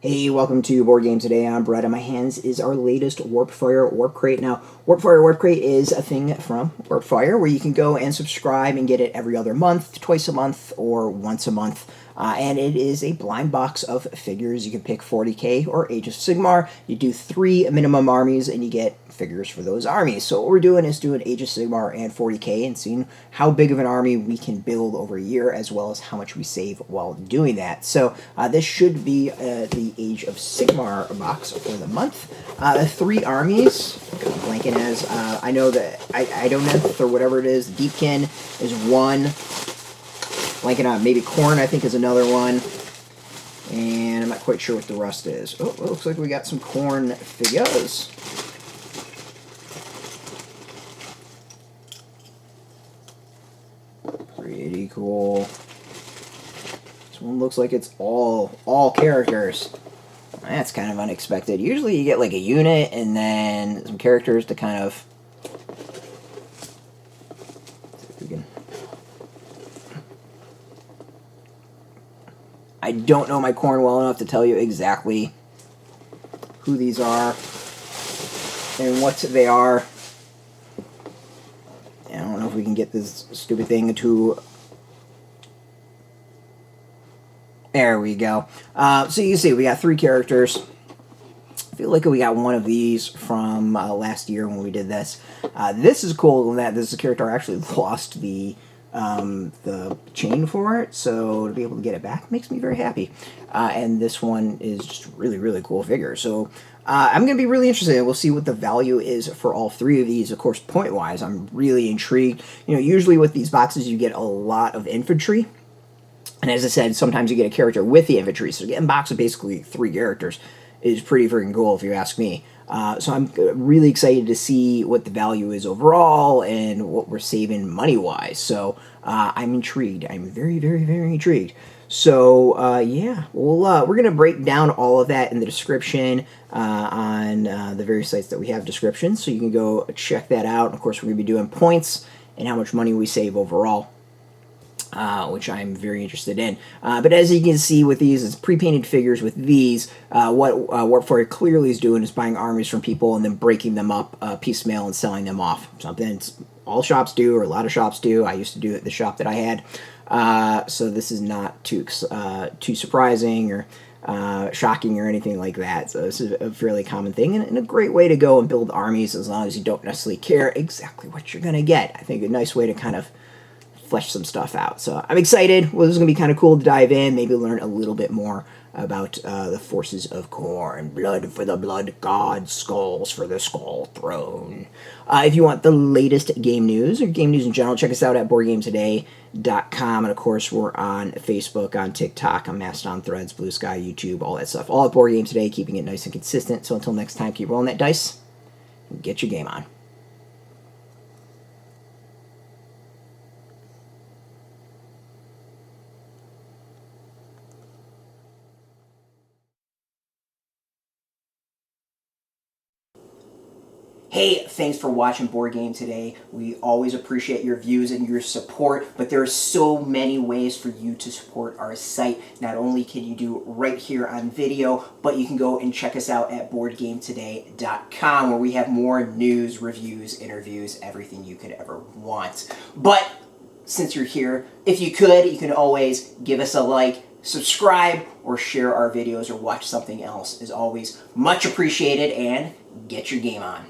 Hey, welcome to Board Game Today. I'm Brett. In my hands is our latest Warpfire Warpcrate. Now, Warpfire Warpcrate is a thing from Warpfire where you can go and subscribe and get it every other month, twice a month, or once a month. And it is a blind box of figures. You can pick 40k or Age of Sigmar. You do 3 minimum armies and you get figures for those armies. So what we're doing is doing Age of Sigmar and 40k and seeing how big of an army we can build over a year, as well as how much we save while doing that. So this should be the Age of Sigmar box for the month. 3 armies, blanking as, I know that Idoneth or whatever it is, Deepkin is 1. Blanking on maybe Khorne, I think, is another one. And I'm not quite sure what the rest is. Oh, it looks like we got some Khorne figures. Pretty cool. This one looks like it's all characters. That's kind of unexpected. Usually you get like a unit and then some characters to kind of... see if we can... I don't know my Khorne well enough to tell you exactly who these are and what they are. I don't know if we can get this stupid thing to... There we go. So you see, we got 3 characters. I feel like we got one of these from last year when we did this. This is cool in that this is a character I actually lost the chain for it, so to be able to get it back makes me very happy. And this one is just really cool figure. So I'm going to be really interested. We'll see what the value is for all 3 of these. Of course, point-wise, I'm really intrigued. You know, usually with these boxes, you get a lot of infantry. And as I said, sometimes you get a character with the infantry. So getting a box of basically 3 characters is pretty freaking cool, if you ask me. So I'm really excited to see what the value is overall and what we're saving money-wise. So I'm intrigued. I'm very intrigued. So yeah, we're going to break down all of that in the description on the various sites that we have descriptions. So you can go check that out. Of course, we're going to be doing points and how much money we save overall. Which I'm very interested in. But as you can see with these, it's pre-painted figures with these. What Warpfire clearly is doing is buying armies from people and then breaking them up piecemeal and selling them off. Something all shops do, or a lot of shops do. I used to do it at the shop that I had. So this is not too surprising or shocking or anything like that. So this is a fairly common thing and a great way to go and build armies as long as you don't necessarily care exactly what you're going to get. I think a nice way to kind of flesh some stuff out. So I'm excited. Well, this is going to be kind of cool to dive in, maybe learn a little bit more about the forces of Khorne. Blood for the blood god, skulls for the skull throne. If you want the latest game news or game news in general, check us out at BoardGameToday.com. And of course, we're on Facebook, on TikTok, on Mastodon, Threads, Blue Sky, YouTube, all that stuff. All at Board Game Today, keeping it nice and consistent. So until next time, keep rolling that dice and get your game on. Hey, thanks for watching Board Game Today. We always appreciate your views and your support, but there are so many ways for you to support our site. Not only can you do right here on video, but you can go and check us out at BoardGameToday.com, where we have more news, reviews, interviews, everything you could ever want. But since you're here, if you could, you can always give us a like, subscribe, or share our videos or watch something else. Is always much appreciated, and get your game on.